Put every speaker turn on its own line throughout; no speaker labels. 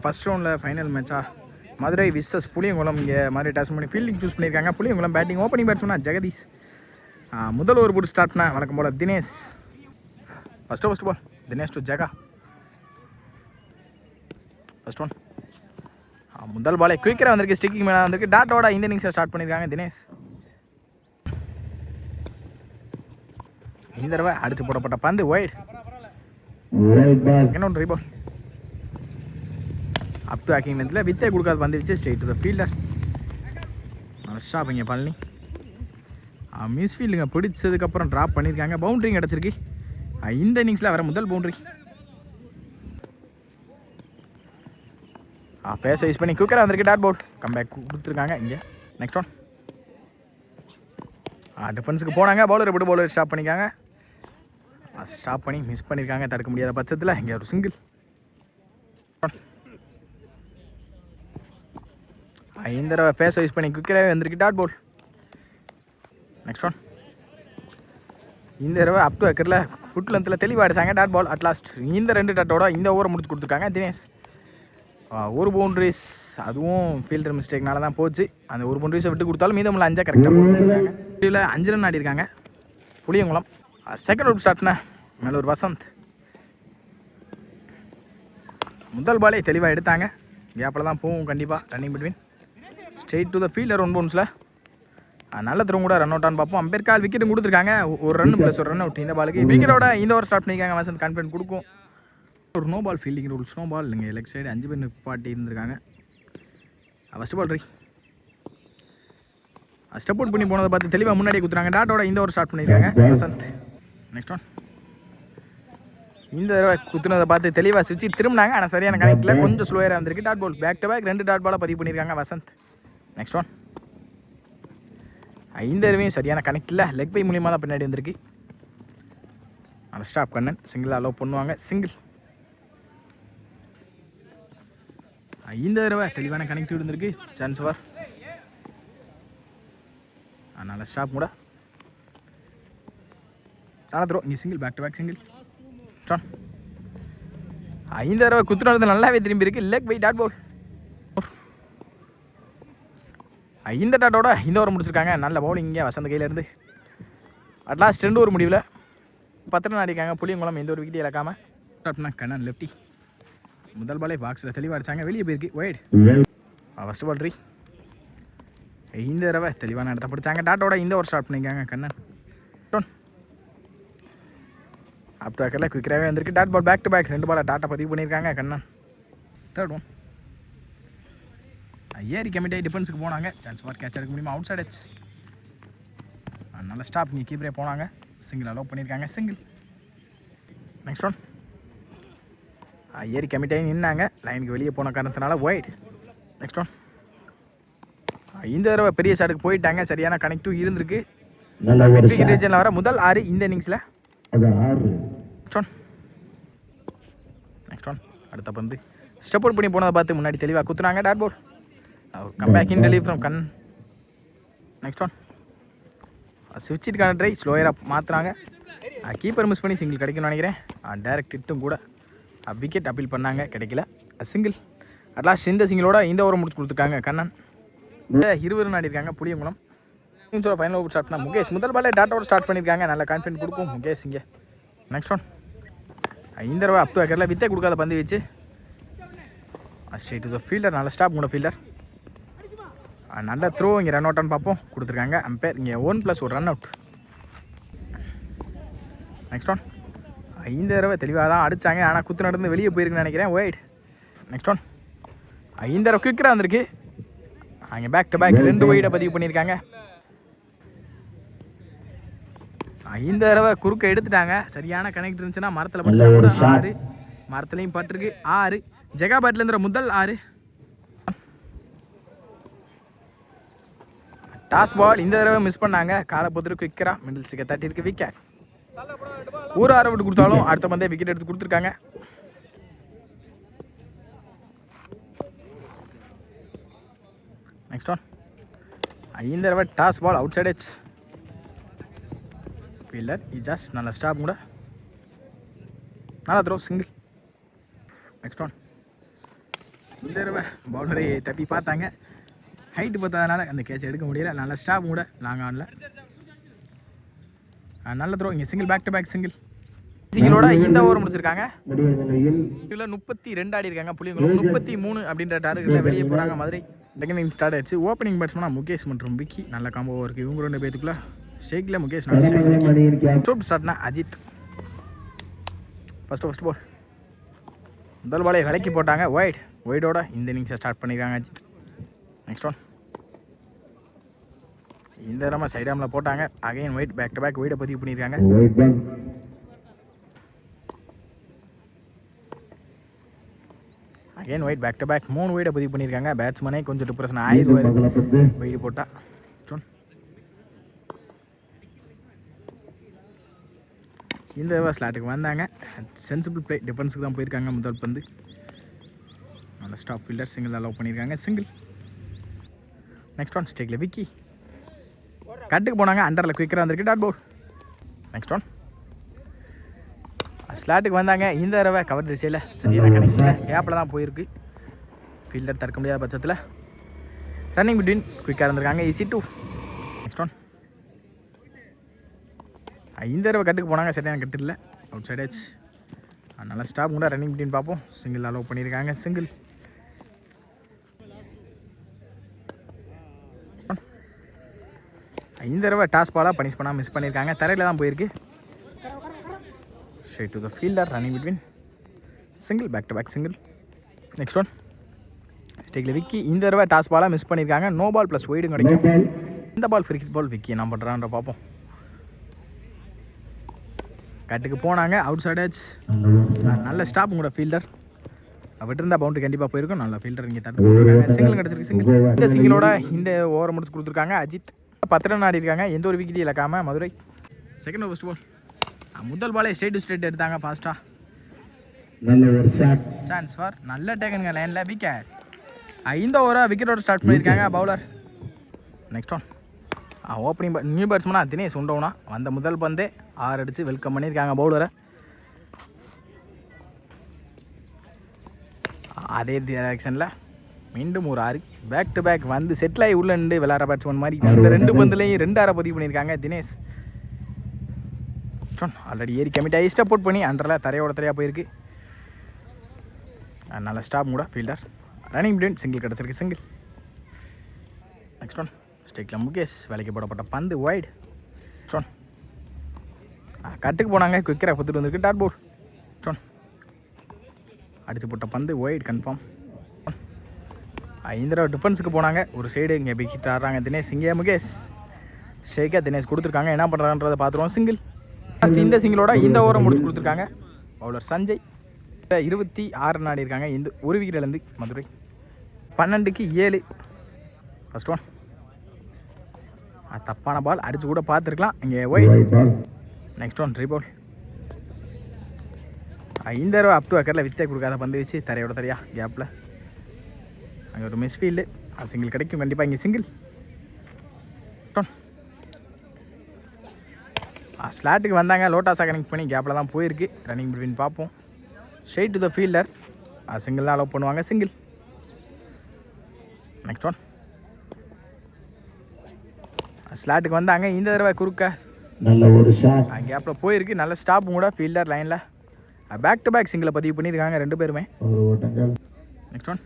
First ரவுண்டில் final மேட்சா Madurai versus Puliyankulam இங்கே மாதிரி டேஸ் பண்ணி ஃபீல்டிங் சூஸ் பண்ணியிருக்காங்க. புளியங்குளம் பேட்டிங் ஓப்பனிங் பேட்ஸ்மேனா ஜெகதீஷ். முதல் ஓவர் போட்டு ஸ்டார்ட் பண்ண வழக்கம் போல் Dinesh. First ball Dinesh to Jega. First one முதல் பாலே குயிக்கராக வந்திருக்கு, ஸ்டிக்கிங் மேலே வந்திருக்கு. டாட்டோட இந்த இன்னிங்ஸை ஸ்டார்ட் பண்ணியிருக்காங்க தினேஷ். இந்த தடவை அடிச்சு போடப்பட்ட பந்து ஒயிட். இன்னொன்று ரீபால். அப் டு ஆக்கிங் லென்த்தில் வித்தே கொடுக்காத பந்து வச்சு ஸ்ட்ரெயிட் டு த ஃபீல்டர். ஸ்டாப்பிங்க பழனி. மிஸ் ஃபீல்டுங்க பிடிச்சதுக்கப்புறம் ட்ராப் பண்ணியிருக்காங்க. பவுண்ட்ரி கிடச்சிருக்கு இந்த இன்னிங்ஸில் வர முதல் பவுண்ட்ரி. பேச யூஸ் பண்ணி குயிக்கராக வந்திருக்கு. டாட் பவுல் கம்பேக் கொடுத்துருக்காங்க இங்கே. நெக்ஸ்ட் ஒன் டிஃபென்ஸுக்கு போனாங்க. பவுலரை போட்டு பவுலர் ஸ்டாப் பண்ணிக்காங்க. ஸ்டாப் பண்ணி மிஸ் பண்ணியிருக்காங்க. தடுக்க முடியாத பட்சத்தில் இங்கே ஒரு சிங்கிள். இந்த தடவை பேச யூஸ் பண்ணி குயிக்கராகவே வந்திருக்கு. டாட் பவுல். நெக்ஸ்ட் ஒன் இந்த தடவை அப் டு அக்கரில் ஃபுட் லென்த்தில் தெளிவாக அடிச்சாங்க. Dot ball at last. இந்த 2 டாட்டோட இந்த ஓவரை முடிச்சு கொடுத்துருக்காங்க தினேஷ். ஒரு பவுண்ட்ரிஸ் அதுவும் ஃபீல்டர் மிஸ்டேக்னால தான் போச்சு. அந்த ஒரு பவுண்ட்ரிஸை விட்டு கொடுத்தாலும் மீதமுள்ள 5 கரெக்டாக போட்டுருக்காங்க. இதில் 5 ரன் ஆடிருக்காங்க புளியங்குளம். செகண்ட் ஓவர் ஸ்டார்ட்னா மேலூர் வசந்த். முதல் பாலே தெளிவாக எடுத்தாங்க. கேப்பில் தான் போகும் கண்டிப்பாக. Running between straight to the fielder. 1 பவுன்ஸில் நல்ல த்ரூ கூட ரன் அவுட்டான்னு பார்ப்போம். அம்பேர்கால் விக்கெட்டும் கொடுத்துருக்காங்க. ஒரு ரன் ப்ளஸ் ஒரு ரன் அவுட் இந்த பாலுக்கு. விக்கெட்டோட இந்த ஓவர் ஸ்டார்ட் பண்ணியிருக்காங்க. வசந்த் கான்ஃபிடன்ட் கொடுக்கும். ஒரு no ball fielding rules. No ball இல்லைங்க. லெக் சைடு 5 பேர் பாட்டி இருந்திருக்காங்க. ஃபஸ்ட் பால் ரீ ஸ்டெப் அவுட் பண்ணி போனதை பார்த்து தெளிவாக முன்னாடியே குத்துறாங்க. டாட்டோட இந்த ஓவர் ஸ்டார்ட் பண்ணியிருக்காங்க வசந்த். நெக்ஸ்ட் ஒன் இந்த தடவை குத்துனதை பார்த்து தெளிவாக சுவிட்ச் திரும்பினாங்க. ஆனால் சரியான கனெக்டில் கொஞ்சம் ஸ்லோயராக இருந்திருக்கு. Dot ball back to back 2 dot பாலாக பதிவு பண்ணியிருக்காங்க வசந்த். நெக்ஸ்ட் ஒன் இந்த தடவையும் சரியான கனெக்டில் லெக் பை மூலியமாக தான் பின்னாடி வந்திருக்கு. அந்த ஸ்டாப் கண்ணன் சிங்கிள் அலோவ் பண்ணுவாங்க. சிங்கிள். இந்த தடவை தெளிவான கனெக்டிவ் இருந்திருக்கு. சான்ஸ் வார் அதனால் ஸ்டாப் கூட த்ரோ. இங்கே single back to back single. இந்த தடவை குத்துனது நல்லாவே திரும்பி இருக்கு. Leg bye dot ball. இந்த டாட்டோட இந்த ஓவர் முடிச்சிருக்காங்க. நல்ல பவுலிங் இங்கே வசந்த கையிலேருந்து. அட்லாஸ்ட் 2 ஓவர் முடிவில் 10 ரன் ஆடிக்காங்க புளியங்குளம். எந்த ஒரு விக்கெட் இழக்காமல் ஸ்டார்ட் பண்ண கண்ணன் லெஃப்டி. முதல் பாலே பாக்ஸில் தெளிவாக அடிச்சாங்க. வெளியே போயிருக்கு ஒயிட். ஃபஸ்ட் பால் ரீ இந்த தடவை தெளிவான இடத்த பிடிச்சாங்க. டாட்டோட இந்த ஓவர் ஸ்டார்ட் பண்ணியிருக்காங்க கண்ணன். அப் டு அக்கரில் குயிக்கராகவே வந்திருக்கு. Dot ball back to back 2 பாலை டாட்டா பதிவு பண்ணியிருக்காங்க கண்ணன். தேர்ட் ஒன் ஏரி கமிட்டி டிஃபென்ஸுக்கு போனாங்க. சான்ஸ் ஃபார் கேட்ச் எடுக்க முடியுமா? Outside edge. நல்ல ஸ்டாப் இங்கே கீப்பரே போனாங்க. சிங்கிள் அலோவ் பண்ணியிருக்காங்க. சிங்கிள். நெக்ஸ்ட் ஒன் ஏரி கமிட்டியாக நின்னாங்க. லைனுக்கு வெளியே போன காரணத்தினால ஒயிட். நெக்ஸ்ட் ஒன் இந்த தடவை பெரிய ஷாட்டுக்கு போயிட்டாங்க. சரியான கனெக்டிவ் இருந்திருக்கு. கிரிக்கெட் ரீஜனில் வர முதல் 6 இந்த இன்னிங்ஸில். நெக்ஸ்ட் ஒன் அடுத்த பந்து ஸ்டெப் அவுட் பண்ணி போனதை பார்த்து முன்னாடி தெளிவாக குத்துனாங்க. Dot ball comeback in delivery from கண். நெக்ஸ்ட் ஒன் ஸ்விட்சிற்கான ட்ரை ஸ்லோயராக மாற்றுறாங்க. கீப்பர் மிஸ் பண்ணி சிங்கிள் கிடைக்கும்னு நினைக்கிறேன். டைரக்ட் ஹிட்டும் கூட விக்கெட் அப்பீல் பண்ணாங்க, கிடைக்கல. சிங்கிள். அட்லாஸ்ட் இந்த சிங்கிளோட இந்த ஓவர் முடிச்சு கொடுத்துருக்காங்க கண்ணன். 20 ரன் ஆடிருக்காங்க புளியங்குளம். ஃபைனல் ஓவர் ஸ்டார்ட் பண்ணால் முகேஷ். முதல் பாலே டாட்டோட ஸ்டார்ட் பண்ணியிருக்காங்க. நல்ல கான்ஃபிடன்ட் கொடுக்கும் முகேஷ் இங்கே. நெக்ஸ்ட் ஒன் இந்த தடவை அப் டு அக்கரில் வித்தே கொடுக்காத பந்து வச்சு ஸ்ட்ரெயிட் டு த ஃபீல்டர். நல்ல ஸ்டாப் கூட ஃபீல்டர். நல்ல த்ரோ இங்கே ரன் அவுட்டான்னு பார்ப்போம். கொடுத்துருக்காங்க அம்பேர். இங்கே 1 + 1 ரன் அவுட். நெக்ஸ்ட் ஒன் இந்த தடவை தெளிவாக தான் அடித்தாங்க. ஆனால் குத்து நடந்து வெளியே போயிருக்குன்னு நினைக்கிறேன் ஒயிட். நெக்ஸ்ட் ஒன் இந்த தடவை குயிக்கராக வந்திருக்கு. அங்கே பேக் டு பேக் 2 ஒயிடை பதிவு பண்ணியிருக்காங்க. இந்த தடவை குறுக்க எடுத்துட்டாங்க. சரியான கனெக்ட் இருந்துச்சுன்னா மரத்தில் படிச்சா கூட 6. மரத்துலையும் பட்டிருக்கு 6. ஜெகா பேட்லேருந்து முதல் 6. டாஸ் பால் இந்த தடவை மிஸ் பண்ணாங்க. காலை பொறுத்து குயிக்கரா மிடில் ஸ்டிக்கை தட்டிருக்கு. விக்கெட். ஒரு 6 விட்டு கொடுத்தாலும் அடுத்த பந்தே விக்கெட் எடுத்து கொடுத்துருக்காங்க. நெக்ஸ்ட் ஒன் இந்த தடவை toss ball outside edge. Fielder Ijaz நல்ல ஸ்டாப் கூட. நல்லா த்ரோ சிங்கிள். நெக்ஸ்ட் ஒன் இந்த தடவை பவுலரை தப்பி பார்த்தாங்க, ஹைட்டு பார்த்ததுனால அந்த கேட்ச் எடுக்க முடியல. நல்ல ஸ்டாப் கூட லாங் ஆனில். நல்ல த்ரோ. இங்கே single, back to back single. சிங்கிளோட இந்த ஓவர் முடிச்சிருக்காங்க. இதில் 32 ஆடி இருக்காங்க புலியங்குளம். 33 அப்படின்ற டார்கெட்டில் வெளியே போகிறாங்க மதுரை. செகண்ட் இன்னிங் ஸ்டார்ட் ஆயிடுச்சு. ஓப்பனிங் பேட்ஸ்மேனாக முகேஷ் மற்றும் விக்கி நல்ல காம்போவாக இருக்குது. இவங்க 2 பேத்துக்குள்ள ஷேக்கில் முகேஷ் ஸ்டோப் ஸ்டார்ட்னா அஜித். ஃபஸ்ட்டு பால் முதல் பாலே விலைக்கு போட்டாங்க. ஒய்டோட இந்த இன்னிங்ஸை ஸ்டார்ட் பண்ணியிருக்காங்க அஜித். நெக்ஸ்ட் ஒன் இந்த தடவை சைடாமில் போட்டாங்க. Again wide, back to back ஒயிடை பதிவு பண்ணியிருக்காங்க. Again wide, back to back 3 ஒயிடை பதிவு பண்ணியிருக்காங்க. பேட்ஸ்மேனே கொஞ்சம் டிப்ரெஷன் ஆயிடுவார் ஒயிடு போட்டால். இந்த தடவை ஸ்லாட்டுக்கு வந்தாங்க. சென்சிபிள் பிளே, டிஃபென்ஸுக்கு தான் போயிருக்காங்க. முதல் பந்து நல்ல ஸ்டாப் ஃபீல்டர், சிங்கிள் அலோவ் பண்ணியிருக்காங்க. சிங்கிள். நெக்ஸ்ட் ஒன் ஸ்டேக்கில் விக்கி கட்டுக்கு போனாங்க. அண்டரில் குயிக்கராக வந்திருக்கு. டாட் போல். நெக்ஸ்ட் ஒன் ஸ்லாட்டுக்கு வந்தாங்க. இந்த தடவை கவர் திசையில் சரியான கணக்கில் கேப்பில் தான் போயிருக்கு. ஃபீல்டர் தடுக்க முடியாத பட்சத்தில் ரன்னிங் பிட்வீன் குயிக்காக இருந்திருக்காங்க. ஈஸி 2. நெக்ஸ்ட் ஒன் இந்த தடவை கட்டுக்கு போனாங்க. சரியான கட்டு இல்லை, அவுட் சைட் ஆச்சு. நல்லா ஸ்டாப் கூட ரன்னிங் பிட்வீன் பார்ப்போம். சிங்கிள் அலோவ் பண்ணியிருக்காங்க. சிங்கிள். இந்த தடவை டாஸ் பாலாக பனிஷ் பண்ணால் மிஸ் பண்ணியிருக்காங்க. தரையில் தான் போயிருக்கு. Straight to the fielder, running between single, back to back single. Next one ஸ்டேக்கில் விக்கி இந்த தடவை டாஸ் பாலாக மிஸ் பண்ணியிருக்காங்க. நோ பால் ப்ளஸ் ஒய்டும் கிடைக்கும். இந்த ball free hit ball. Vicky என்ன பண்ணுறான்ற பார்ப்போம். கட்டுக்கு போனாங்க. அவுட் சைட் ஆச்சு. நல்ல ஸ்டாப் உங்களோட ஃபீல்டர். விட்டுருந்தா பவுண்டரி கண்டிப்பாக போயிருக்கும். நல்ல ஃபீல்டர் இங்கே தட்டு போட்டுருக்காங்க. சிங்கிள் கிடச்சிருக்கு. சிங்கிள். இந்த சிங்கிளோட இந்த ஓவரை முடிச்சு கொடுத்துருக்காங்க. அஜித் 10 ரன் ஆடி இருக்காங்க. எந்த ஒரு விக்கெட்டையும் இழக்காமல் மதுரை. செகண்ட் ஃபர்ஸ்ட் பால் முதல் பாலே ஸ்ட்ரெயிட் எடுத்தாங்க ஃபாஸ்ட்டாக. நல்ல ஒரு ஷாட், சான்ஸ் ஃபார் நல்ல டேக்கனுங்க லைனில் விக்கெட். இந்த ஓவராக விக்கெட்டோட ஸ்டார்ட் பண்ணியிருக்காங்க bowler. Next one opening new பேட்ஸ்மேனாக தினேஷ் உண்டோனா வந்த முதல் பந்தே 6 அடித்து வெல்கம் பண்ணியிருக்காங்க பவுலரை. அதே டைரக்ஷனில் மீண்டும் ஒரு 6 பேக் டு பேக் வந்து செட்டில் ஆகி உள்ள நின்று விளையாடுற பேட்ஸ்மேன் மாதிரி இந்த 2 பந்துலையும் 2 6 பதிவு பண்ணியிருக்காங்க தினேஷ். ஆல்ரெடி ஏறி கமிட் ஆகி ஸ்டெப் அவுட் பண்ணி அண்டரில் தரையாக போயிருக்கு. நல்ல ஸ்டாப் கூட ஃபீல்டர். ரன்னிங் பிட்வீன் சிங்கிள் கிடச்சிருக்கு. சிங்கிள். நெக்ஸ்ட் ஒன் ஸ்டேக்கில் முகேஷ் வேலைக்கு போடப்பட்ட பந்து வைடு. நெக்ஸ்ட் ஒன் கட்டுக்கு போனாங்க. குயிக்கராக கொடுத்துட்டு வந்துருக்கு. டாட் போல். நெக்ஸ்ட் ஒன் அடித்து போட்ட பந்து வைடு கன்ஃபார்ம். இந்த தடவை டிஃபென்ஸுக்கு போனாங்க. ஒரு சைடு இங்கே விக்கெட் ஆடுறாங்க தினேஷ். இங்கே முகேஷ் ஷேக்காக தினேஷ் கொடுத்துருக்காங்க. என்ன பண்ணுறான்றதை பார்த்துருவோம். சிங்கிள். ஃபஸ்ட் இந்த சிங்கிளோட இந்த ஓவரை முடிச்சு கொடுத்துருக்காங்க பவுலர் சஞ்சய். 26 ரன் ஆடி இருக்காங்க. இந்த ஒரு விக்கெட்லேருந்து மதுரை 12க்கு 7. ஃபஸ்ட் ஒன் தப்பான பால் அடிச்சு கூட பார்த்துருக்கலாம். இங்கே ஒயிட். Next one ரீபால். இந்த தடவை அப் டு அக்கரில் வித்தே கொடுக்காத பந்து வச்சு தரையா கேப்பில் அங்கே ஒரு மிஸ் ஃபீல்டு. சிங்கிள் கிடைக்கும் கண்டிப்பாக. இங்கே சிங்கிள். ஸ்லாட்டுக்கு வந்தாங்க. லோட்டாஸாக கனெக்ட் பண்ணி கேப்பில் தான் போயிருக்கு. ரன்னிங் பிட்வீன் பார்ப்போம். Straight to the fielder. Single தான் அலோவ் பண்ணுவாங்க. சிங்கிள். நெக்ஸ்ட் ஒன் ஸ்லாட்டுக்கு வந்தாங்க. இந்த தடவை குறுக்க நல்ல ஒரு ஷாட் கேப்பில் போயிருக்கு. நல்ல ஸ்டாப்பும் கூட ஃபீல்டர் லைனில். பேக் டு பேக் சிங்கிளை பதிவு பண்ணியிருக்காங்க 2 பேருமே. நெக்ஸ்ட் ஒன்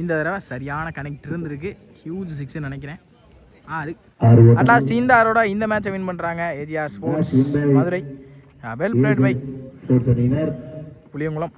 இந்த தடவை சரியான கனெக்ட் இருந்திருக்கு. ஹியூஜ் 6 நினைக்கிறேன். 6 அட்லாஸ்ட் இந்த 6ஓட இந்த மேட்சை வின் பண்ணுறாங்க AGR sports Madurai. Well played by Puliyankulam.